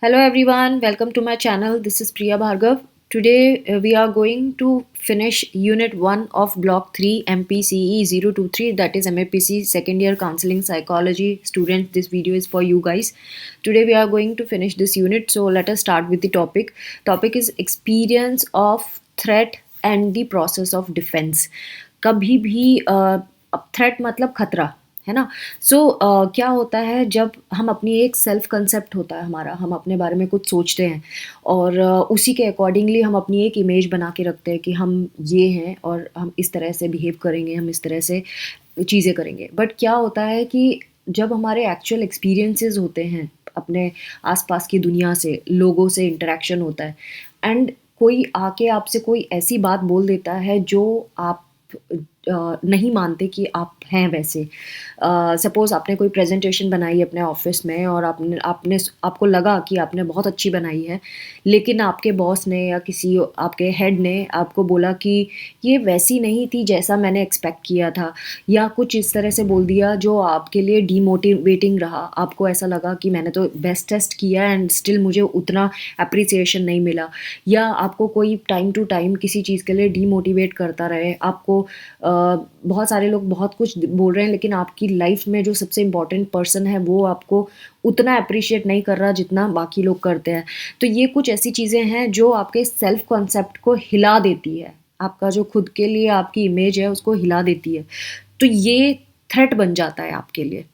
Hello everyone, welcome to my channel. This is Priya Bhargav. Today we are going to finish Unit 1 of Block 3 MPCE 023, that is MAPC second year counseling psychology students. This video is for you guys. Today we are going to finish this unit, so let us start with the topic. Topic is experience of threat and the process of defense. कभी भी threat मतलब खतरा है ना। सो क्या होता है जब हम अपनी एक सेल्फ कंसेप्ट होता है हमारा, हम अपने बारे में कुछ सोचते हैं और उसी के अकॉर्डिंगली हम अपनी एक इमेज बना के रखते हैं कि हम ये हैं और हम इस तरह से बिहेव करेंगे, हम इस तरह से चीज़ें करेंगे। बट क्या होता है कि जब हमारे एक्चुअल एक्सपीरियंसेस होते हैं, अपने आसपास की दुनिया से, लोगों से इंटरेक्शन होता है एंड कोई आके आपसे कोई ऐसी बात बोल देता है जो आप नहीं मानते कि आप हैं वैसे। सपोज़ आपने कोई प्रेजेंटेशन बनाई अपने ऑफिस में और आपको लगा कि आपने बहुत अच्छी बनाई है, लेकिन आपके बॉस ने या किसी आपके हेड ने आपको बोला कि ये वैसी नहीं थी जैसा मैंने एक्सपेक्ट किया था, या कुछ इस तरह से बोल दिया जो आपके लिए डीमोटिवेटिंग रहा। आपको ऐसा लगा कि मैंने तो बेस्ट टेस्ट किया एंड स्टिल मुझे उतना अप्रिसिएशन नहीं मिला, या आपको कोई टाइम टू टाइम किसी चीज़ के लिए डीमोटिवेट करता रहे। आपको बहुत सारे लोग बहुत कुछ बोल रहे हैं, लेकिन आपकी लाइफ में जो सबसे इम्पोर्टेंट पर्सन है वो आपको उतना अप्रिशिएट नहीं कर रहा जितना बाकी लोग करते हैं। तो ये कुछ ऐसी चीज़ें हैं जो आपके सेल्फ कॉन्सेप्ट को हिला देती है, आपका जो खुद के लिए आपकी इमेज है उसको हिला देती है। तो ये थ्रेट बन जाता है आपके लिए।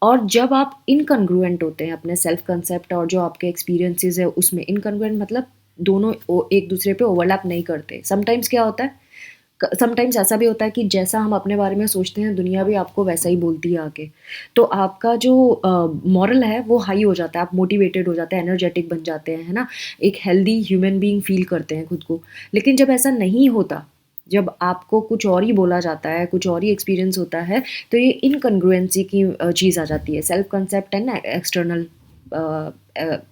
और जब आप इनकंग्रुएंट होते हैं अपने सेल्फ कंसेप्ट और जो आपके एक्सपीरियंसेस है उसमें, इनकंग्रुएंट मतलब दोनों एक दूसरे पे ओवरलैप नहीं करते। समटाइम्स क्या होता है, समटाइम्स ऐसा भी होता है कि जैसा हम अपने बारे में सोचते हैं दुनिया भी आपको वैसा ही बोलती है आके। तो आपका जो मॉरल है वो हाई हो जाता है, आप मोटिवेटेड हो जाते हैं, एनर्जेटिक बन जाते हैं, है ना, एक हेल्दी ह्यूमन बीइंग फील करते हैं खुद को। लेकिन जब ऐसा नहीं होता, जब आपको कुछ और ही बोला जाता है, कुछ और ही एक्सपीरियंस होता है, तो ये इनकंग्रुएंसी की चीज़ आ जाती है, self concept and external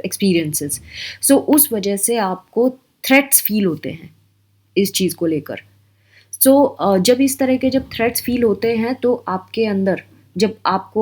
experiences. So उस वजह से आपको थ्रेट्स फील होते हैं इस चीज़ को लेकर। जब इस तरह के जब थ्रेट्स फील होते हैं तो आपके अंदर, जब आप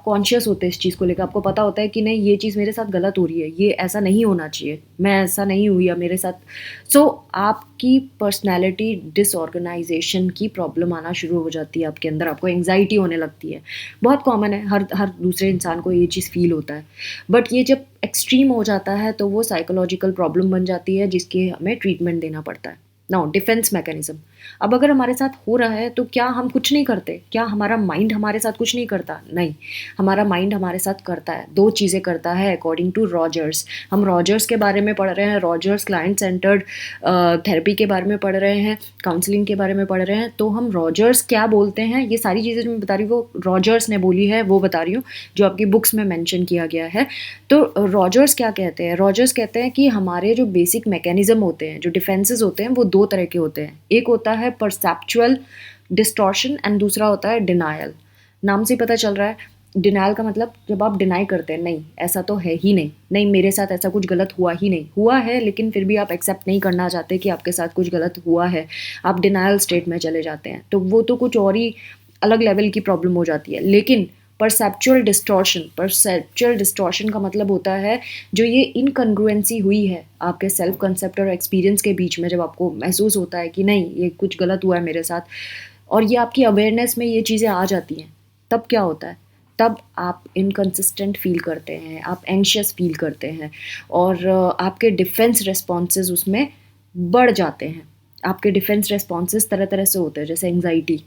कॉन्शियस होते हैं इस चीज़ को लेकर, आपको पता होता है कि नहीं ये चीज़ मेरे साथ गलत हो रही है, ये ऐसा नहीं होना चाहिए, मैं ऐसा नहीं हुई या मेरे साथ। आपकी पर्सनैलिटी डिसऑर्गेनाइजेशन की प्रॉब्लम आना शुरू हो जाती है आपके अंदर, आपको एंग्जाइटी होने लगती है। बहुत कॉमन है, हर दूसरे इंसान को ये चीज़ फील होता है। बट ये जब एक्सट्रीम हो जाता है तो वो साइकोलॉजिकल प्रॉब्लम बन जाती है जिसके हमें ट्रीटमेंट देना पड़ता है। Now defence mechanism. अब अगर हमारे साथ हो रहा है तो क्या हम कुछ नहीं करते? क्या हमारा माइंड हमारे साथ कुछ नहीं करता? नहीं, हमारा माइंड हमारे साथ करता है, दो चीज़ें करता है अकॉर्डिंग टू रॉजर्स। हम रॉजर्स के बारे में पढ़ रहे हैं, रॉजर्स क्लाइंट सेंटर्ड थेरेपी के बारे में पढ़ रहे हैं, काउंसलिंग के बारे में पढ़ रहे हैं। तो हम रॉजर्स क्या बोलते हैं, ये सारी चीज़ें जो मैं बता रही हूँ वो रॉजर्स ने बोली है, वो बता रही हूँ जो आपकी बुक्स में मेंशन किया गया है। तो रॉजर्स क्या कहते हैं? रॉजर्स कहते हैं कि हमारे जो बेसिक मैकेनिज्म होते हैं, जो डिफेंसेस होते हैं, वो दो तरह के होते हैं। एक होता है परसेप्चुअल डिस्टॉर्शन एंड दूसरा होता है डिनायल। नाम से ही पता चल रहा है, डिनायल का मतलब जब आप डिनाई करते हैं, नहीं ऐसा तो है ही नहीं, नहीं मेरे साथ ऐसा कुछ गलत हुआ ही नहीं, हुआ है लेकिन फिर भी आप एक्सेप्ट नहीं करना चाहते कि आपके साथ कुछ गलत हुआ है, आप डिनायल स्टेट में चले जाते हैं। तो वो तो कुछ और ही अलग लेवल की प्रॉब्लम हो जाती है। लेकिन परसेप्चुअल डिस्टॉर्शन का मतलब होता है जो ये इनकंग्रुएंसी हुई है आपके सेल्फ कंसेप्ट और एक्सपीरियंस के बीच में, जब आपको महसूस होता है कि नहीं ये कुछ गलत हुआ है मेरे साथ, और ये आपकी अवेयरनेस में ये चीज़ें आ जाती हैं, तब क्या होता है, तब आप इनकंसिस्टेंट फील करते हैं, आप एंशियस फील करते हैं और आपके डिफेंस रिस्पॉन्सेज उसमें बढ़ जाते हैं। आपके डिफेंस रिस्पॉन्सेज तरह तरह से होते हैं, जैसे एंग्जाइटी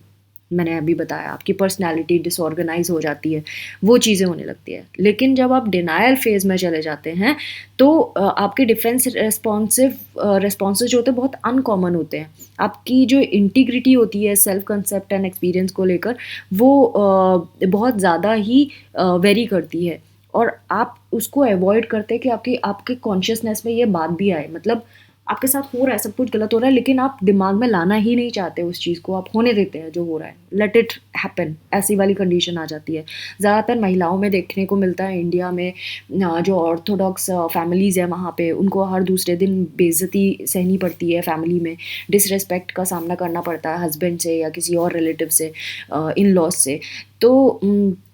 मैंने अभी बताया, आपकी पर्सनैलिटी डिसऑर्गेनाइज हो जाती है, वो चीज़ें होने लगती है। लेकिन जब आप डिनायल फेज में चले जाते हैं तो आपके डिफेंस रिस्पॉन्सेज जो होते हैं बहुत अनकॉमन होते हैं। आपकी जो इंटीग्रिटी होती है सेल्फ कंसेप्ट एंड एक्सपीरियंस को लेकर, वो बहुत ज़्यादा ही वेरी करती है, और आप उसको अवॉइड करते हैं कि आपके कॉन्शियसनेस में ये बात भी आए। मतलब आपके साथ हो रहा है, सब कुछ गलत हो रहा है, लेकिन आप दिमाग में लाना ही नहीं चाहते उस चीज़ को, आप होने देते हैं जो हो रहा है, लेट इट हैपन, ऐसी वाली कंडीशन आ जाती है। ज़्यादातर महिलाओं में देखने को मिलता है इंडिया में, जो ऑर्थोडॉक्स फैमिलीज़ है वहाँ पे उनको हर दूसरे दिन बेइज्जती सहनी पड़ती है, फैमिली में डिसरिस्पेक्ट का सामना करना पड़ता है हस्बैंड से या किसी और रिलेटिव से, इन लॉज से। तो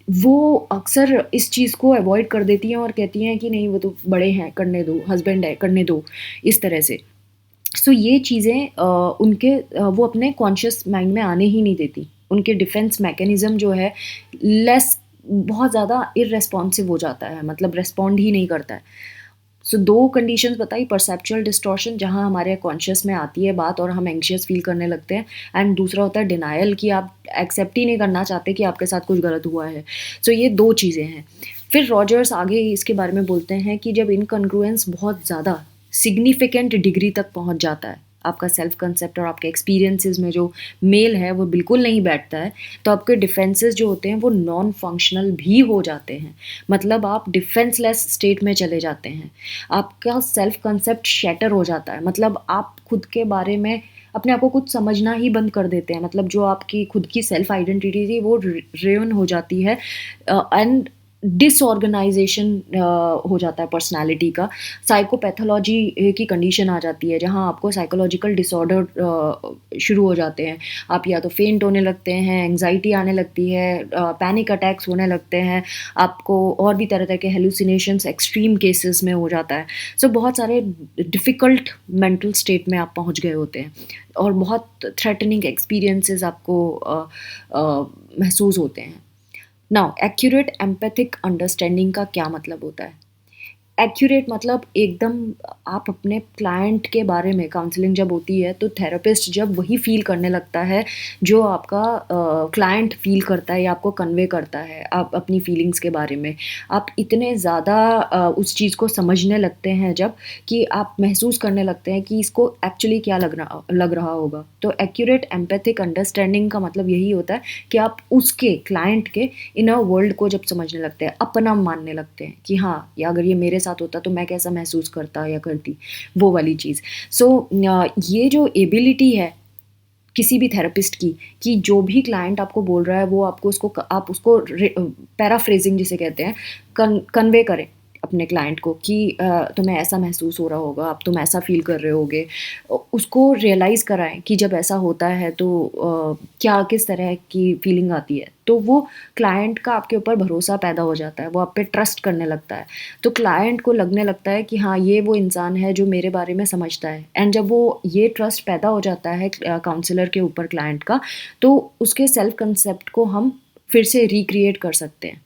वो अक्सर इस चीज़ को अवॉइड कर देती हैं और कहती हैं कि नहीं वो तो बड़े हैं, करने दो, हस्बैंड है, करने दो, इस तरह से। सो ये चीज़ें वो अपने कॉन्शियस माइंड में आने ही नहीं देती। उनके डिफेंस मैकेनिज़्म जो है लेस बहुत ज़्यादा इर्रेस्पॉन्सिव हो जाता है, मतलब रिस्पॉन्ड ही नहीं करता है। सो 2 कंडीशंस बताई, परसेप्चुअल डिस्टॉर्शन जहाँ हमारे कॉन्शियस में आती है बात और हम एंग्ज़ियस फ़ील करने लगते हैं, एंड दूसरा होता है डिनायल कि आप एक्सेप्ट ही नहीं करना चाहते कि आपके साथ कुछ गलत हुआ है। सो ये 2 चीज़ें हैं। फिर रॉजर्स आगे इसके बारे में बोलते हैं कि जब इनकॉन्ग्रुएंस बहुत ज़्यादा सिग्निफिकेंट डिग्री तक पहुँच जाता है, आपका सेल्फ कंसेप्ट और आपके एक्सपीरियंसेस में जो मेल है वो बिल्कुल नहीं बैठता है, तो आपके डिफेंसेस जो होते हैं वो नॉन फंक्शनल भी हो जाते हैं। मतलब आप डिफेंसलेस स्टेट में चले जाते हैं। आपका सेल्फ कंसेप्ट शैटर हो जाता है, मतलब आप खुद के बारे में अपने आप को कुछ समझना ही बंद कर देते हैं। मतलब जो आपकी खुद की सेल्फ आइडेंटिटी थी वो रेन हो जाती है, एंड डिसऑर्गेनाइजेशन हो जाता है पर्सनालिटी का। साइकोपैथोलॉजी की कंडीशन आ जाती है जहाँ आपको साइकोलॉजिकल डिसऑर्डर शुरू हो जाते हैं। आप या तो फेंट होने लगते हैं, एंग्जाइटी आने लगती है, पैनिक अटैक्स होने लगते हैं, आपको और भी तरह तरह के हेलुसिनेशंस एक्सट्रीम केसेस में हो जाता है। सो बहुत सारे डिफ़िकल्ट मेंटल स्टेट में आप पहुंच गए होते हैं और बहुत थ्रेटनिंग एक्सपीरियंसेस आपको महसूस होते हैं। नाउ एक्यूरेट एम्पैथिक अंडरस्टैंडिंग का क्या मतलब होता है? एक्यूरेट मतलब एकदम आप अपने क्लाइंट के बारे में, काउंसलिंग जब होती है तो थेरेपिस्ट जब वही फील करने लगता है जो आपका क्लाइंट फील करता है या आपको कन्वे करता है आप अपनी फीलिंग्स के बारे में। आप इतने ज़्यादा उस चीज़ को समझने लगते हैं जब कि आप महसूस करने लगते हैं कि इसको एक्चुअली क्या लग रहा होगा। तो एक्यूरेट एम्पैथिक अंडरस्टैंडिंग का मतलब यही होता है कि आप उसके क्लाइंट के इनर वर्ल्ड को जब समझने लगते हैं, अपना मानने लगते हैं कि हाँ, या अगर ये मेरे साथ होता तो मैं कैसा महसूस करता या करती, वो वाली चीज़। सो ये जो एबिलिटी है किसी भी थेरेपिस्ट की, कि जो भी क्लाइंट आपको बोल रहा है वो आपको उसको आप उसको पैराफ्रेजिंग जिसे कहते हैं, कन्वे करें अपने क्लाइंट को कि तुम्हें ऐसा महसूस हो रहा होगा, अब तुम ऐसा फील कर रहे होगे। उसको रियलाइज़ कराएं कि जब ऐसा होता है तो क्या किस तरह की फीलिंग आती है। तो वो क्लाइंट का आपके ऊपर भरोसा पैदा हो जाता है, वो आप पे ट्रस्ट करने लगता है। तो क्लाइंट को लगने लगता है कि हाँ, ये वो इंसान है जो मेरे बारे में समझता है, एंड जब वो ये ट्रस्ट पैदा हो जाता है काउंसलर के ऊपर क्लाइंट का, तो उसके सेल्फ कंसेप्ट को हम फिर से रिक्रिएट कर सकते हैं।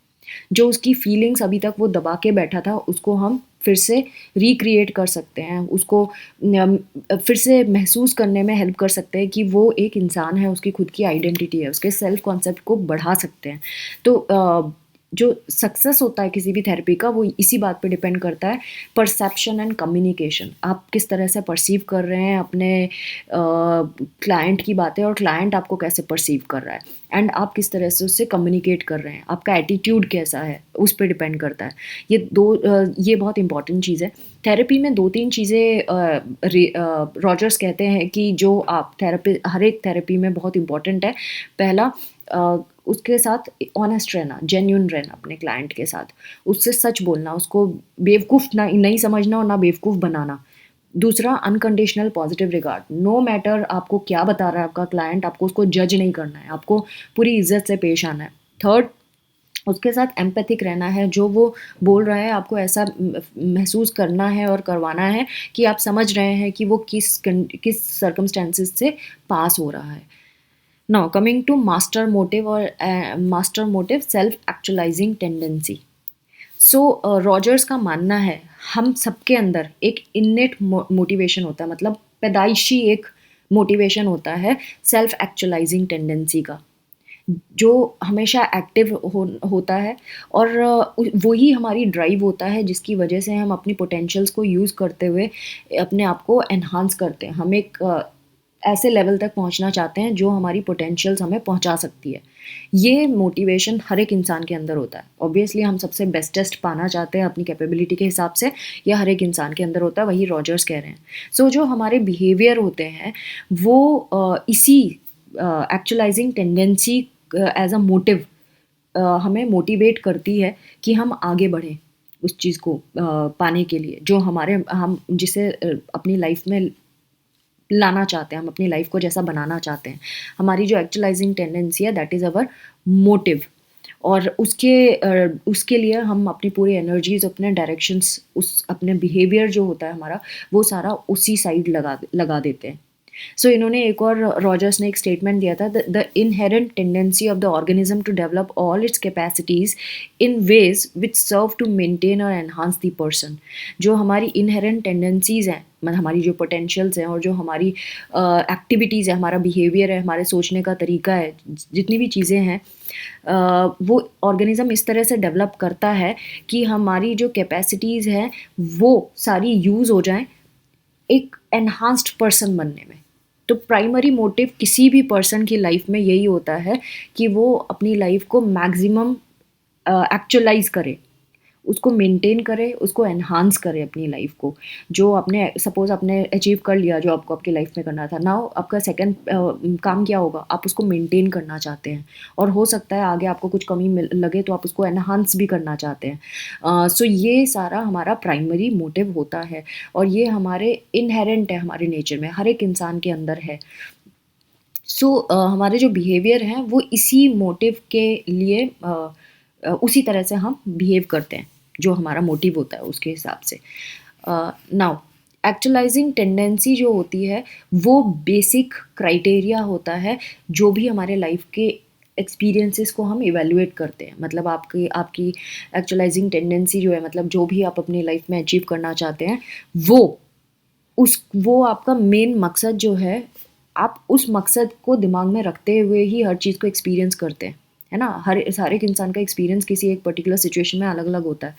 जो उसकी फीलिंग्स अभी तक वो दबा के बैठा था उसको हम फिर से रिक्रिएट कर सकते हैं, उसको फिर से महसूस करने में हेल्प कर सकते हैं कि वो एक इंसान है, उसकी खुद की आइडेंटिटी है, उसके सेल्फ कॉन्सेप्ट को बढ़ा सकते हैं। तो जो सक्सेस होता है किसी भी थेरेपी का वो इसी बात पे डिपेंड करता है, परसेप्शन एंड कम्युनिकेशन। आप किस तरह से परसीव कर रहे हैं अपने क्लाइंट की बातें और क्लाइंट आपको कैसे परसीव कर रहा है, एंड आप किस तरह से उससे कम्युनिकेट कर रहे हैं, आपका एटीट्यूड कैसा है, उस पर डिपेंड करता है। ये बहुत इंपॉर्टेंट चीज़ है। थेरेपी में 2-3 चीज़ें रॉजर्स कहते हैं कि जो आप थेरेपी हर एक थेरेपी में बहुत इंपॉर्टेंट है। पहला, उसके साथ ऑनेस्ट रहना, जेन्युइन रहना अपने क्लाइंट के साथ, उससे सच बोलना, उसको बेवकूफ़ ना नहीं समझना और ना बेवकूफ़ बनाना। दूसरा, unconditional positive regard, no matter आपको क्या बता रहा है आपका क्लाइंट, आपको उसको जज नहीं करना है, आपको पूरी इज्जत से पेश आना है। थर्ड, उसके साथ एम्पैथिक रहना है, जो वो बोल रहा है आपको ऐसा महसूस करना है और करवाना है कि आप समझ रहे हैं कि वो किस सर्कमस्टेंसेस से पास हो रहा है। Now coming to master motive self actualizing tendency. So Rogers का मानना है हम सबके अंदर एक इन्नेट मोटिवेशन होता है, मतलब पैदाइशी एक मोटिवेशन होता है सेल्फ एक्चुअलाइजिंग टेंडेंसी का, जो हमेशा एक्टिव होता है, और वही हमारी ड्राइव होता है जिसकी वजह से हम अपनी पोटेंशियल्स को यूज़ करते हुए अपने आप को एनहांस करते हैं। हम एक ऐसे लेवल तक पहुंचना चाहते हैं जो हमारी पोटेंशियल्स हमें पहुंचा सकती है। ये मोटिवेशन हर एक इंसान के अंदर होता है। ऑब्वियसली हम सबसे बेस्टेस्ट पाना चाहते हैं अपनी कैपेबिलिटी के हिसाब से, यह हर एक इंसान के अंदर होता है, वही रॉजर्स कह रहे हैं। सो जो हमारे बिहेवियर होते हैं वो इसी एक्चुअलाइजिंग टेंडेंसी एज अ मोटिव हमें मोटिवेट करती है कि हम आगे बढ़ें उस चीज़ को पाने के लिए, जो हम जिसे अपनी लाइफ में लाना चाहते हैं, हम अपनी लाइफ को जैसा बनाना चाहते हैं। हमारी जो एक्चुअलाइजिंग टेंडेंसी है दैट इज़ अवर मोटिव। और उसके लिए हम अपनी पूरी एनर्जीज, अपने डायरेक्शंस, उस अपने बिहेवियर जो होता है हमारा, वो सारा उसी साइड लगा लगा देते हैं। सो इन्होंने एक और, रॉजर्स ने एक स्टेटमेंट दिया था, the inherent tendency of the organism to develop all its capacities in ways which serve to maintain और एनहांस द पर्सन। जो हमारी इनहेरेंट टेंडेंसीज हैं, मतलब हमारी जो पोटेंशियल्स हैं और जो हमारी एक्टिविटीज़ है, हमारा बिहेवियर है, हमारे सोचने का तरीका है, जितनी भी चीज़ें हैं, वो ऑर्गेनिज्म इस तरह से डेवलप करता है कि हमारी जो कैपेसिटीज़ हैं वो सारी यूज़ हो जाएं एक एनहांस्ड पर्सन बनने में। तो प्राइमरी मोटिव किसी भी पर्सन की लाइफ में यही होता है कि वो अपनी लाइफ को मैक्सिमम एक्चुअलाइज करे, उसको मेंटेन करे, उसको एनहांस करे अपनी लाइफ को। जो आपने सपोज आपने अचीव कर लिया जो आपको आपकी लाइफ में करना था, नाउ आपका सेकंड काम क्या होगा, आप उसको मेंटेन करना चाहते हैं, और हो सकता है आगे आपको कुछ कमी लगे तो आप उसको एनहांस भी करना चाहते हैं। सो ये सारा हमारा प्राइमरी मोटिव होता है, और ये हमारे इनहेरेंट है, हमारे नेचर में, हर एक इंसान के अंदर है। सो हमारे जो बिहेवियर हैं वो इसी मोटिव के लिए उसी तरह से हम बिहेव करते हैं, जो हमारा मोटिव होता है उसके हिसाब से। नाउ एक्चुअलाइजिंग टेंडेंसी जो होती है वो बेसिक क्राइटेरिया होता है जो भी हमारे लाइफ के एक्सपीरियंसेस को हम इवेलुएट करते हैं। मतलब आपकी आपकी एक्चुअलाइजिंग टेंडेंसी जो है, मतलब जो भी आप अपनी लाइफ में अचीव करना चाहते हैं, वो वो आपका मेन मकसद जो है, आप उस मकसद को दिमाग में रखते हुए ही हर चीज़ को एक्सपीरियंस करते हैं, है ना? हर एक इंसान का एक्सपीरियंस किसी एक पर्टिकुलर सिचुएशन में अलग-अलग होता है।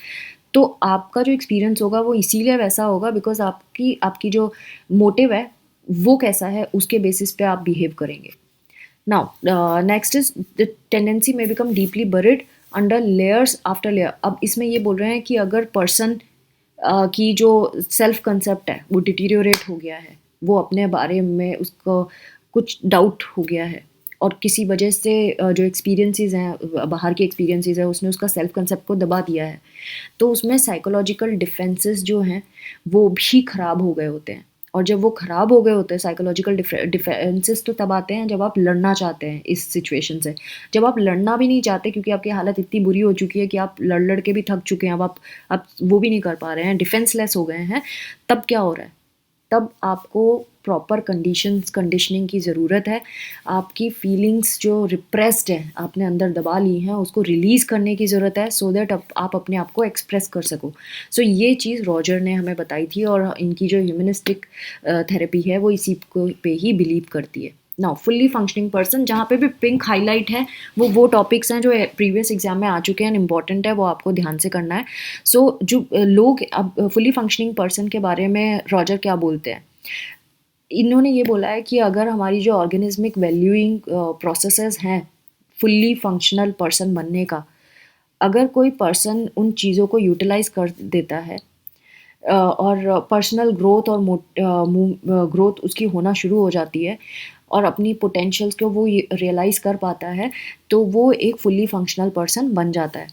तो आपका जो एक्सपीरियंस होगा वो इसीलिए वैसा होगा बिकॉज़ आपकी आपकी जो मोटिव है, वो कैसा है, उसके बेसिस पे आप बिहेव करेंगे। Now next is the tendency में become deeply buried under layers after layer. अब इसमें ये बोल रहे हैं कि अगर पर्सन की जो सेल्फ कंसेप्ट है वो डिटीरियोरेट हो गया है, वो अपने बारे में उसको कुछ डाउट हो गया है, और किसी वजह से जो एक्सपीरियंसेस हैं, बाहर के एक्सपीरियंसेस है, उसने उसका सेल्फ कंसेप्ट को दबा दिया है, तो उसमें साइकोलॉजिकल डिफेंसेस जो हैं वो भी ख़राब हो गए होते हैं। और जब वो ख़राब हो गए होते हैं साइकोलॉजिकल डिफेंसेस, तो तब आते हैं जब आप लड़ना चाहते हैं इस सिचुएशन से। जब आप लड़ना भी नहीं चाहते क्योंकि आपकी हालत इतनी बुरी हो चुकी है कि आप लड़ लड़ के भी थक चुके हैं, अब आप वो भी नहीं कर पा रहे हैं, डिफेंसलेस हो गए हैं, तब क्या हो रहा है? तब आपको प्रॉपर कंडीशनिंग की ज़रूरत है। आपकी फीलिंग्स जो रिप्रेस्ड हैं, आपने अंदर दबा ली हैं, उसको रिलीज़ करने की ज़रूरत है, सो दैट आप अपने आप को एक्सप्रेस कर सको। सो ये चीज़ रॉजर ने हमें बताई थी, और इनकी जो ह्यूमनिस्टिक थेरेपी है वो इसी को पे ही बिलीव करती है। नाउ फुल्ली फंक्शनिंग पर्सन, जहाँ पे भी पिंक हाईलाइट है वो टॉपिक्स हैं जो प्रीवियस एग्जाम में आ चुके हैं, इंपॉर्टेंट है, वो आपको ध्यान से करना है। सो जो लोग अब फुल्ली फंक्शनिंग पर्सन के बारे में रॉजर क्या बोलते हैं, इन्होंने ये बोला है कि अगर हमारी जो ऑर्गेनिज्मिक वैल्यूइंग प्रोसेसेस हैं फुल्ली फंक्शनल पर्सन बनने का, अगर कोई पर्सन उन चीज़ों को यूटिलाइज कर देता है, और पर्सनल ग्रोथ और ग्रोथ उसकी होना शुरू हो जाती है, और अपनी पोटेंशियल्स को वो रियलाइज़ कर पाता है, तो वो एक फुल्ली फंक्शनल पर्सन बन जाता है।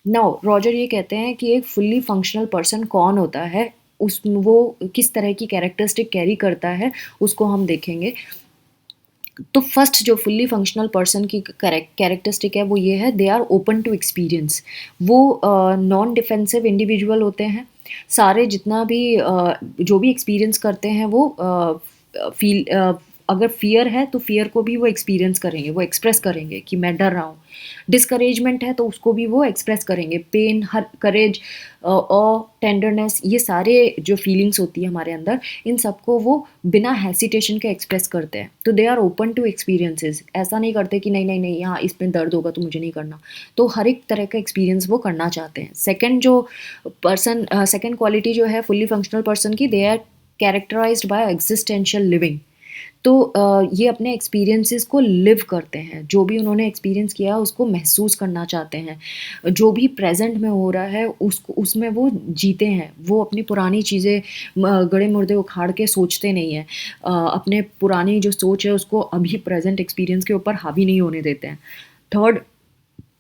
नाउ रॉजर ये कहते हैं कि एक फुल्ली फंक्शनल पर्सन कौन होता है, उस वो किस तरह की कैरेक्टरिस्टिक कैरी करता है, उसको हम देखेंगे। तो फर्स्ट जो फुल्ली फंक्शनल पर्सन की कैरेक्टरिस्टिक है वो ये है, they are open to experience. वो नॉन डिफेंसिव इंडिविजुअल होते हैं। सारे जितना भी जो भी एक्सपीरियंस करते हैं वो फील अगर फियर है तो फियर को भी वो एक्सपीरियंस करेंगे, वो एक्सप्रेस करेंगे कि मैं डर रहा हूँ। डिस्करेजमेंट है तो उसको भी वो एक्सप्रेस करेंगे। पेन, हर करेज और टेंडरनेस, ये सारे जो फीलिंग्स होती है हमारे अंदर, इन सबको वो बिना हेसिटेशन के एक्सप्रेस करते हैं। तो they are open to experiences. ऐसा नहीं करते कि नहीं नहीं नहीं यहाँ इसमें दर्द होगा तो मुझे नहीं करना। तो हर एक तरह का एक्सपीरियंस वो करना चाहते हैं। सेकेंड क्वालिटी जो है फुल्ली फंक्शनल पर्सन की, they are characterised by existential living. तो ये अपने एक्सपीरियंसेस को लिव करते हैं, जो भी उन्होंने एक्सपीरियंस किया उसको महसूस करना चाहते हैं, जो भी प्रेजेंट में हो रहा है उसमें वो जीते हैं। वो अपनी पुरानी चीज़ें गड़े मुर्दे उखाड़ के सोचते नहीं हैं। अपने पुरानी जो सोच है उसको अभी प्रेजेंट एक्सपीरियंस के ऊपर हावी नहीं होने देते हैं। Third,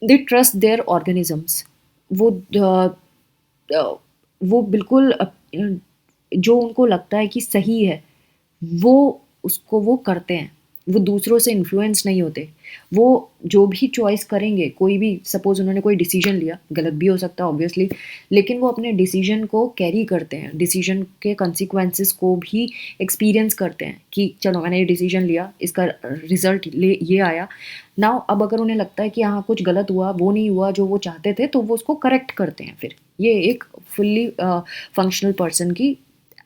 they trust there organisms. वो वो बिल्कुल जो उनको लगता है कि सही है वो उसको वो करते हैं। वो दूसरों से इन्फ्लुएंस नहीं होते। वो जो भी चॉइस करेंगे, कोई भी सपोज़ उन्होंने कोई डिसीज़न लिया, गलत भी हो सकता है ऑब्वियसली, लेकिन वो अपने डिसीज़न को कैरी करते हैं, डिसीज़न के कॉन्सिक्वेंसेस को भी एक्सपीरियंस करते हैं कि चलो मैंने ये डिसीज़न लिया, इसका रिज़ल्ट ले ये आया। नाउ अब अगर उन्हें लगता है कि हाँ, कुछ गलत हुआ, वो नहीं हुआ जो वो चाहते थे, तो वो उसको करेक्ट करते हैं फिर। ये एक फुल्ली फंक्शनल पर्सन की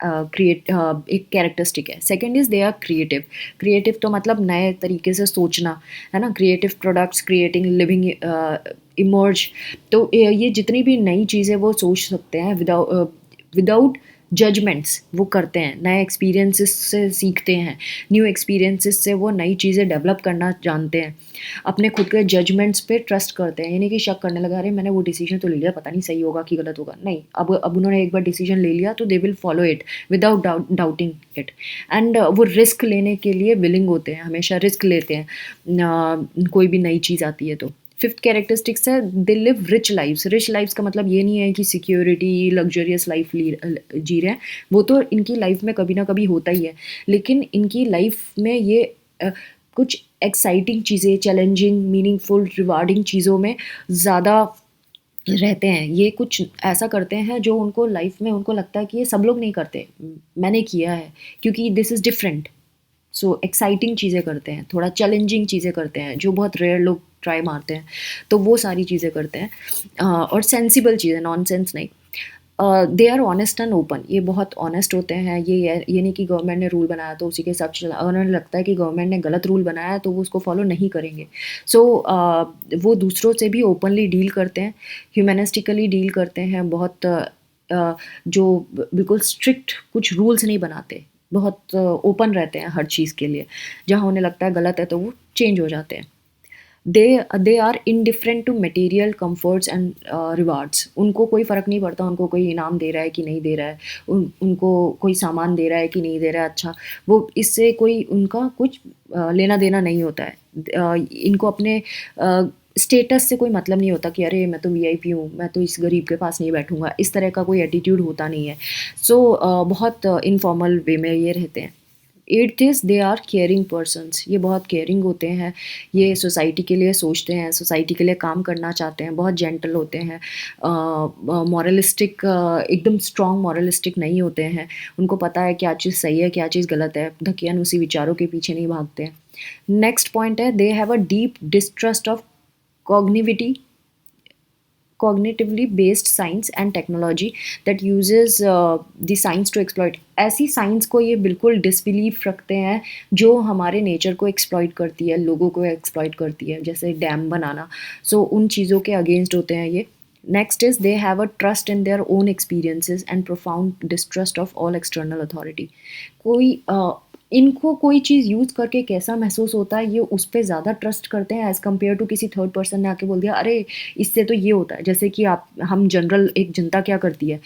एक कैरेक्टरिस्टिक है। Second is they are creative. Creative तो मतलब नए तरीके से सोचना, है ना? Creative products, creating living emerge. तो ये जितनी भी नई चीज़ें वो सोच सकते हैं विदाउट जजमेंट्स, वो करते हैं, नए एक्सपीरियंसेस से सीखते हैं, न्यू एक्सपीरियंसेस से वो नई चीज़ें डेवलप करना जानते हैं, अपने खुद के जजमेंट्स पे ट्रस्ट करते हैं। यानी कि शक करने लगा, अरे मैंने वो डिसीजन तो ले लिया, पता नहीं सही होगा कि गलत होगा। नहीं, अब उन्होंने एक बार डिसीजन ले लिया तो they will follow it without doubting it. And वो रिस्क लेने के लिए विलिंग होते हैं, हमेशा रिस्क लेते हैं कोई भी नई चीज़ आती है तो। फिफ्थ कैरेक्टरिस्टिक्स है, they live rich lifes. Rich lifes का मतलब ये नहीं है कि सिक्योरिटी लग्जरियस लाइफ जी रहे हैं, वो तो इनकी लाइफ में कभी ना कभी होता ही है, लेकिन इनकी लाइफ में ये कुछ एक्साइटिंग चीज़ें, चैलेंजिंग, मीनिंगफुल, रिवार्डिंग चीज़ों में ज़्यादा रहते हैं। ये कुछ ऐसा करते हैं जो उनको लाइफ में उनको लगता है कि ये सब लोग नहीं करते, मैंने किया है, क्योंकि this is different. So exciting चीज़ें करते हैं, थोड़ा चैलेंजिंग चीज़ें करते हैं, जो बहुत रेयर लोग ट्राई मारते हैं, तो वो सारी चीज़ें करते हैं। और सेंसिबल चीज़ें, नॉनसेंस नहीं। They are honest and open. ये बहुत ऑनेस्ट होते हैं। ये नहीं कि गवर्नमेंट ने रूल बनाया तो उसी के हिसाब से अगर उन्हें लगता है कि गवर्नमेंट ने गलत रूल बनाया है तो वो उसको फॉलो नहीं करेंगे। सो वो दूसरों से भी ओपनली डील करते हैं, ह्यूमनिस्टिकली डील करते हैं, बहुत जो बिल्कुल स्ट्रिक्ट कुछ रूल्स नहीं बनाते, बहुत ओपन रहते हैं हर चीज़ के लिए। जहाँ उन्हें लगता है गलत है तो वो चेंज हो जाते हैं। They are indifferent to material comforts and rewards. उनको कोई फ़र्क नहीं पड़ता, उनको कोई इनाम दे रहा है कि नहीं दे रहा है, उनको कोई सामान दे रहा है कि नहीं दे रहा है, अच्छा, वो इससे कोई उनका कुछ लेना देना नहीं होता है। इनको अपने स्टेटस से कोई मतलब नहीं होता कि अरे मैं तो वीआईपी हूँ, मैं तो इस गरीब के पास नहीं बैठूंगा, इस तरह का कोई एटीट्यूड होता नहीं है। सो बहुत इनफॉर्मल वे में ये रहते हैं। Eighth is they are caring persons. ये बहुत केयरिंग होते हैं, ये सोसाइटी के लिए सोचते हैं, सोसाइटी के लिए काम करना चाहते हैं, बहुत जेंटल होते हैं, मॉरलिस्टिक, एकदम स्ट्रॉन्ग मॉरलिस्टिक नहीं होते हैं। उनको पता है क्या चीज़ सही है, क्या चीज़ गलत है, धकियान उसी विचारों के पीछे नहीं भागते हैं। नेक्स्ट पॉइंट है, they have a deep distrust of cognitivity cognitively based science and technology that uses the science to exploit। ऐसी साइंस को ये बिल्कुल डिसबिलीव रखते हैं जो हमारे नेचर को एक्सप्लॉइट करती है, लोगों को एक्सप्लॉइट करती है, जैसे डैम बनाना। सो उन चीज़ों के अगेंस्ट होते हैं ये। Next is they have a trust in their own experiences and profound distrust of all external authority. कोई इनको कोई चीज़ यूज़ करके कैसा महसूस होता है, ये उस पे ज़्यादा ट्रस्ट करते हैं एज़ कम्पेयर टू किसी थर्ड पर्सन ने आके बोल दिया अरे इससे तो ये होता है। जैसे कि आप हम जनरल एक जनता क्या करती है,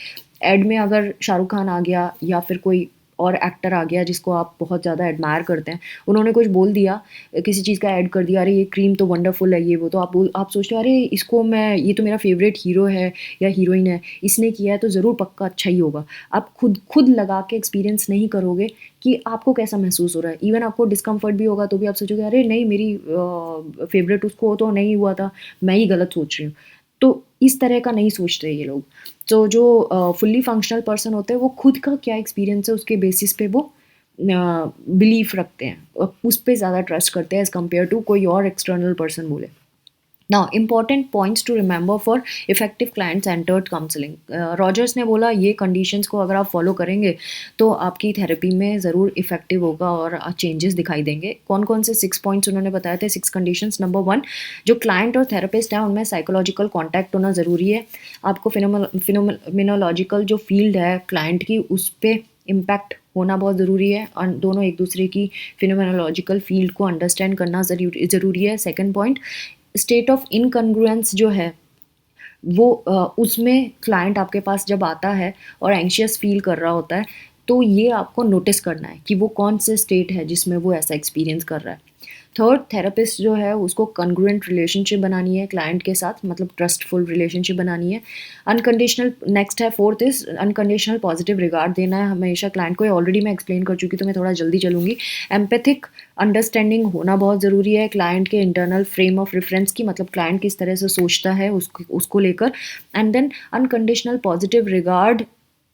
एड में अगर शाहरुख खान आ गया या फिर कोई और एक्टर आ गया जिसको आप बहुत ज़्यादा एडमायर करते हैं, उन्होंने कुछ बोल दिया, किसी चीज़ का ऐड कर दिया, अरे ये क्रीम तो वंडरफुल है, ये वो, तो आप सोचते हो अरे इसको मैं, ये तो मेरा फेवरेट हीरो है या हीरोइन है, इसने किया है तो ज़रूर पक्का अच्छा ही होगा। आप खुद लगा के एक्सपीरियंस नहीं करोगे कि आपको कैसा महसूस हो रहा है। इवन आपको डिस्कम्फर्ट भी होगा तो भी आप सोचोगे अरे नहीं, मेरी फेवरेट उसको तो नहीं हुआ था, मैं ही गलत सोच रही हूँ। तो इस तरह का नहीं सोचते ये लोग। तो जो फुल्ली फंक्शनल पर्सन होते हैं वो खुद का क्या एक्सपीरियंस है उसके बेसिस पे वो बिलीफ रखते हैं, उस पर ज़्यादा ट्रस्ट करते हैं एज़ कम्पेयर टू कोई और एक्सटर्नल पर्सन बोले। Now important points to remember for effective client centred counselling. Rogers ने बोला ये कंडीशंस को अगर आप फॉलो करेंगे तो आपकी थेरेपी में ज़रूर इफेक्टिव होगा और चेंजेस दिखाई देंगे। कौन कौन से 6 पॉइंट्स उन्होंने बताए थे, 6 कंडीशंस। नंबर 1, जो क्लाइंट और थेरेपिस्ट हैं उनमें साइकोलॉजिकल कॉन्टैक्ट होना ज़रूरी है। आपको फिनोमिनोलॉजिकल जो फील्ड है क्लाइंट की उस पर इम्पैक्ट होना बहुत ज़रूरी है और दोनों एक दूसरे की फिनोमिनोलॉजिकल फील्ड को अंडरस्टैंड करना ज़रूरी है। सेकंड पॉइंट, स्टेट ऑफ इनकंग्रुएंस जो है वो उसमें क्लाइंट आपके पास जब आता है और एंशियस फील कर रहा होता है तो ये आपको नोटिस करना है कि वो कौन से स्टेट है जिसमें वो ऐसा एक्सपीरियंस कर रहा है। थर्ड, थेरेपिस्ट जो है उसको कन्ग्रुएंट रिलेशनशिप बनानी है क्लाइंट के साथ, मतलब ट्रस्टफुल रिलेशनशिप बनानी है। अनकंडीशनल नेक्स्ट है, fourth is unconditional positive regard देना है हमेशा क्लाइंट को। ऑलरेडी मैं एक्सप्लेन कर चुकी, तो मैं थोड़ा जल्दी चलूँगी। एम्पैथिक अंडरस्टैंडिंग होना बहुत ज़रूरी है क्लाइंट के इंटरनल फ्रेम ऑफ रेफरेंस की, मतलब क्लाइंट किस तरह से सोचता है उसको लेकर। And then unconditional positive regard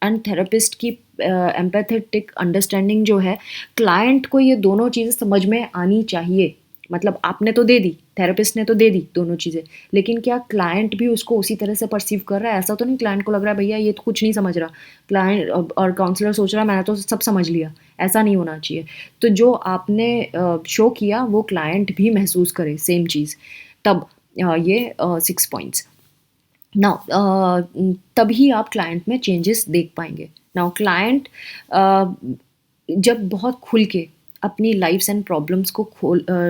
and therapist की एम्पैथेटिक अंडरस्टैंडिंग जो है, क्लाइंट को ये दोनों चीज़ें समझ में आनी चाहिए। मतलब आपने तो दे दी, थेरेपिस्ट ने तो दे दी दोनों चीज़ें, लेकिन क्या क्लाइंट भी उसको उसी तरह से परसीव कर रहा है? ऐसा तो नहीं क्लाइंट को लग रहा है भैया ये तो कुछ नहीं समझ रहा, क्लाइंट और काउंसलर सोच रहा है मैंने तो सब समझ लिया। ऐसा नहीं होना चाहिए। तो जो आपने शो किया वो क्लाइंट भी महसूस करे सेम चीज़, तब ये 6 पॉइंट्स। नाउ तभी आप क्लाइंट में चेंजेस देख पाएंगे। नाउ क्लाइंट जब बहुत खुल के अपनी लाइफ्स एंड प्रॉब्लम्स को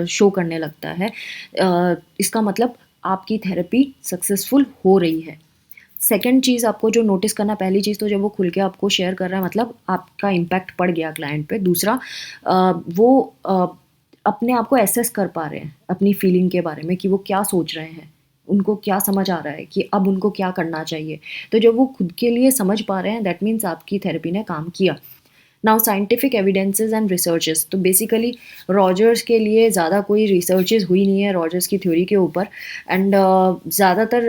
शो करने लगता है, इसका मतलब आपकी थेरेपी सक्सेसफुल हो रही है। सेकंड चीज़ आपको जो नोटिस करना, पहली चीज़ तो जब वो खुल के आपको शेयर कर रहा है, मतलब आपका इम्पैक्ट पड़ गया क्लाइंट पे। दूसरा, वो अपने आप को एसेस कर पा रहे हैं अपनी फीलिंग के बारे में कि वो क्या सोच रहे हैं, उनको क्या समझ आ रहा है कि अब उनको क्या करना चाहिए। तो जब वो खुद के लिए समझ पा रहे हैं, दैट मीन्स आपकी थेरेपी ने काम किया। Now scientific evidences and researches, तो बेसिकली रॉजर्स के लिए ज़्यादा कोई रिसर्चेस हुई नहीं है रॉजर्स की थ्योरी के ऊपर। एंड ज़्यादातर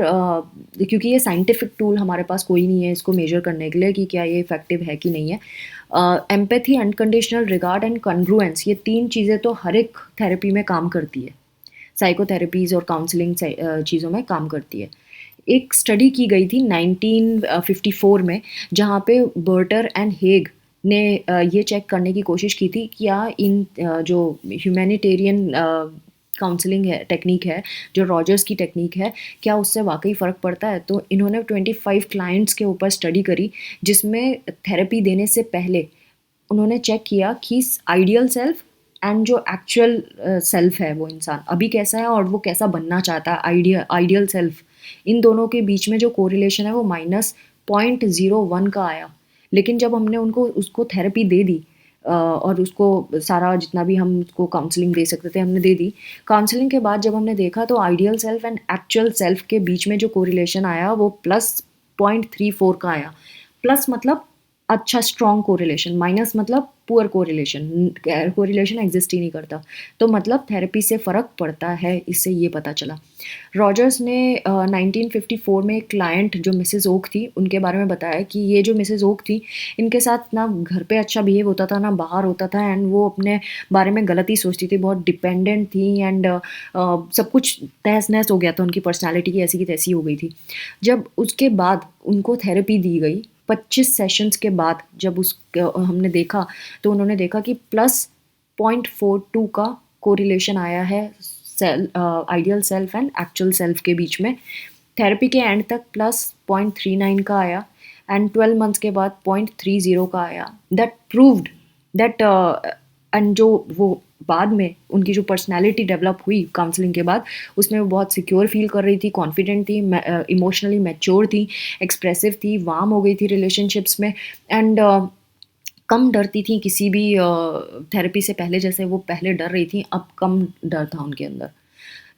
क्योंकि ये साइंटिफिक टूल हमारे पास कोई नहीं है इसको मेजर करने के लिए कि क्या ये इफेक्टिव है कि नहीं है। Empathy, unconditional regard and congruence, ये तीन चीज़ें तो हर एक थेरेपी में काम करती है, साइकोथेरेपीज़ और काउंसलिंग चीज़ों में काम करती है। एक स्टडी की गई थी 1954 में, जहाँ पे बर्टर एंड हेग ने ये चेक करने की कोशिश की थी क्या इन जो ह्यूमैनिटेरियन काउंसलिंग है, टेक्निक है, जो रॉजर्स की टेक्निक है, क्या उससे वाकई फ़र्क पड़ता है। तो इन्होंने 25 क्लाइंट्स के ऊपर स्टडी करी, जिसमें थेरेपी देने से पहले उन्होंने चेक किया कि आइडियल सेल्फ एंड जो एक्चुअल सेल्फ है, वो इंसान अभी कैसा है और वो कैसा बनना चाहता है, आइडियल सेल्फ, इन दोनों के बीच में जो कोरिलेशन है वो -0.01 का आया। लेकिन जब हमने उनको उसको थेरेपी दे दी और उसको सारा जितना भी हम उसको काउंसलिंग दे सकते थे हमने दे दी। काउंसलिंग के बाद जब हमने देखा तो ideal self and actual self के बीच में जो कोरिलेशन आया वो +0.34 का आया। प्लस मतलब अच्छा स्ट्रॉन्ग कोरिलेशन, माइनस मतलब पुअर कोरिलेशन, कोरिलेशन एग्जिस्ट ही नहीं करता। तो मतलब थेरेपी से फ़र्क पड़ता है, इससे ये पता चला। रॉजर्स ने 1954 में एक क्लाइंट जो मिसेस ओक थी उनके बारे में बताया कि ये जो मिसेस ओक थी, इनके साथ ना घर पे अच्छा बिहेव होता था ना बाहर होता था, एंड वो अपने बारे में गलत ही सोचती थी, बहुत डिपेंडेंट थी, एंड सब कुछ तहस नहस हो गया था, उनकी पर्सनैलिटी की ऐसी की तैसी हो गई थी। जब उसके बाद उनको थेरेपी दी गई 25 सेशंस के बाद, जब हमने देखा तो उन्होंने देखा कि +0.42 का कोरिलेशन आया है ideal self and actual self के बीच में। थेरेपी के एंड तक +0.39 का आया, एंड 12 मंथ्स के बाद 0.30 का आया। दैट प्रूव्ड दैट एंड जो वो बाद में उनकी जो पर्सनैलिटी डेवलप हुई काउंसलिंग के बाद, उसमें वो बहुत सिक्योर फील कर रही थी, कॉन्फिडेंट थी, इमोशनली मैच्योर थी, एक्सप्रेसिव थी, वार्म हो गई थी रिलेशनशिप्स में, एंड कम डरती थी किसी भी थेरेपी से पहले, जैसे वो पहले डर रही थी अब कम डर था उनके अंदर,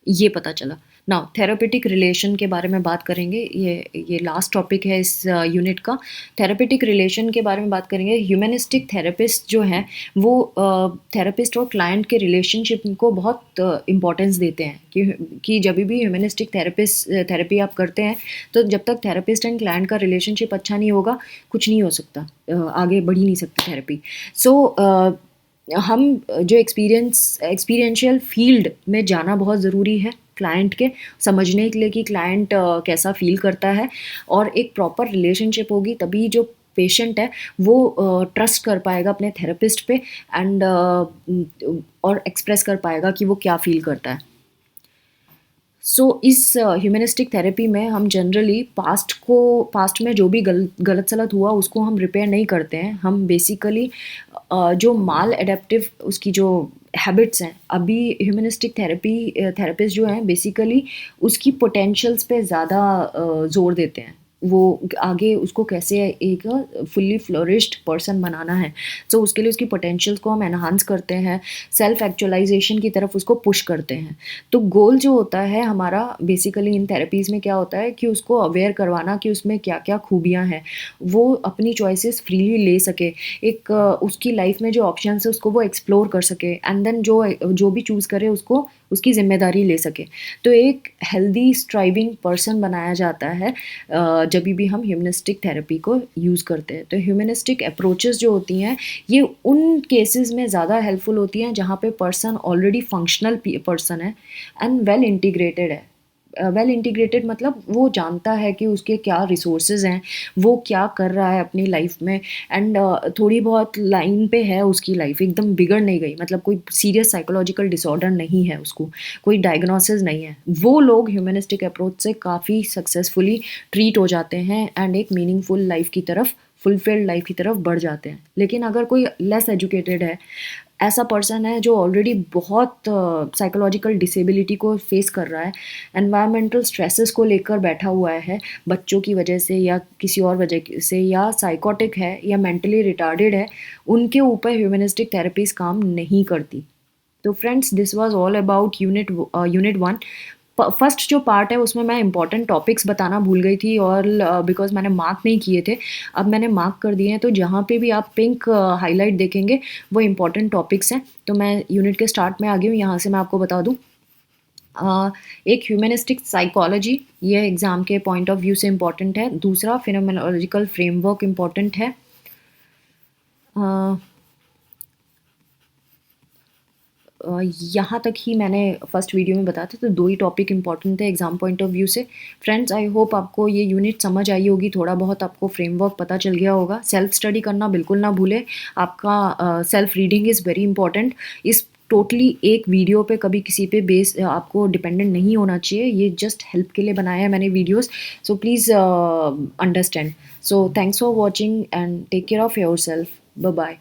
ये पता चला। नाउ थेरेपेटिक रिलेशन के बारे में बात करेंगे, ये लास्ट टॉपिक है इस यूनिट का। थेरेपेटिक रिलेशन के बारे में बात करेंगे। ह्यूमनिस्टिक थेरेपिस्ट जो हैं वो थेरेपिस्ट और क्लाइंट के रिलेशनशिप को बहुत इम्पोर्टेंस देते हैं कि जब भी ह्यूमनिस्टिक थेरेपी आप करते हैं तो जब तक थेरेपिस्ट एंड क्लाइंट का रिलेशनशिप अच्छा नहीं होगा कुछ नहीं हो सकता, आगे बढ़ ही नहीं सकती थेरेपी। सो हम जो एक्सपीरियंशियल फील्ड में जाना बहुत ज़रूरी है क्लाइंट के, समझने के लिए कि क्लाइंट कैसा फील करता है, और एक प्रॉपर रिलेशनशिप होगी तभी जो पेशेंट है वो ट्रस्ट कर पाएगा अपने थेरेपिस्ट पे, एंड और एक्सप्रेस कर पाएगा कि वो क्या फील करता है। सो इस ह्यूमनिस्टिक थेरेपी में हम जनरली पास्ट में जो भी गलत सलत हुआ उसको हम रिपेयर नहीं करते हैं। हम बेसिकली जो माल एडेप्टिव उसकी जो हैबिट्स हैं, अभी ह्यूमनिस्टिक थेरेपिस्ट जो हैं बेसिकली उसकी पोटेंशियल्स पे ज़्यादा जोर देते हैं। वो आगे उसको कैसे एक फुल्ली फ्लोरिश्ड पर्सन बनाना है। सो उसके लिए उसकी पोटेंशियल्स को हम एनहांस करते हैं, सेल्फ एक्चुअलाइजेशन की तरफ उसको पुश करते हैं। तो गोल जो होता है हमारा बेसिकली इन थेरेपीज़ में क्या होता है कि उसको अवेयर करवाना कि उसमें क्या-क्या खूबियाँ हैं, वो अपनी चॉइसेस फ्रीली ले सके, एक उसकी लाइफ में जो ऑप्शंस है उसको वो एक्सप्लोर कर सके एंड देन जो भी चूज़ करे उसको उसकी ज़िम्मेदारी ले सके। तो एक हेल्दी स्ट्राइविंग पर्सन बनाया जाता है जब भी हम ह्यूमनिस्टिक थेरेपी को यूज़ करते हैं। तो ह्यूमनिस्टिक अप्रोचेस जो होती हैं ये उन केसेस में ज़्यादा हेल्पफुल होती हैं जहाँ पे पर्सन ऑलरेडी फंक्शनल पर्सन है एंड वेल इंटीग्रेटेड है। वेल इंटीग्रेटेड मतलब वो जानता है कि उसके क्या रिसोर्सेज हैं, वो क्या कर रहा है अपनी लाइफ में एंड थोड़ी बहुत लाइन पे है उसकी लाइफ, एकदम बिगड़ नहीं गई, मतलब कोई सीरियस साइकोलॉजिकल डिसऑर्डर नहीं है उसको, कोई डायग्नोसिस नहीं है। वो लोग ह्यूमनिस्टिक अप्रोच से काफ़ी सक्सेसफुली ट्रीट हो जाते हैं एंड एक मीनिंगफुल लाइफ की तरफ, फुलफिल्ड लाइफ की तरफ बढ़ जाते हैं। लेकिन अगर कोई लेस एजुकेटेड है, ऐसा पर्सन है जो ऑलरेडी बहुत साइकोलॉजिकल डिसेबिलिटी को फेस कर रहा है, एनवायरमेंटल स्ट्रेसेस को लेकर बैठा हुआ है बच्चों की वजह से या किसी और वजह से, या साइकोटिक है या मेंटली रिटार्डेड है, उनके ऊपर ह्यूमनिस्टिक थेरेपीज काम नहीं करती। तो friends, this was all about unit 1। First जो पार्ट है उसमें मैं इंपॉर्टेंट टॉपिक्स बताना भूल गई थी और बिकॉज मैंने मार्क नहीं किए थे, अब मैंने मार्क कर दिए हैं। तो जहाँ पे भी आप पिंक हाईलाइट देखेंगे वो इंपॉर्टेंट टॉपिक्स हैं। तो मैं यूनिट के स्टार्ट में आ गई हूँ, यहाँ से मैं आपको बता दूँ। एक ह्यूमनिस्टिक साइकोलॉजी, ये एग्ज़ाम के पॉइंट ऑफ व्यू से इम्पॉर्टेंट है। दूसरा, फिनोमेनोलॉजिकल फ्रेमवर्क इम्पॉर्टेंट है। यहाँ तक ही मैंने फर्स्ट वीडियो में बताया था, तो 2 ही टॉपिक इंपॉर्टेंट थे एग्ज़ाम पॉइंट ऑफ व्यू से। फ्रेंड्स, आई होप आपको ये यूनिट समझ आई होगी, थोड़ा बहुत आपको फ्रेमवर्क पता चल गया होगा। सेल्फ स्टडी करना बिल्कुल ना भूलें, आपका self reading is very important. इस टोटली एक वीडियो पे कभी किसी पे बेस आपको डिपेंडेंट नहीं होना चाहिए, ये जस्ट हेल्प के लिए बनाया है मैंने videos. So please understand. So thanks for watching and take care of your self. Bye bye.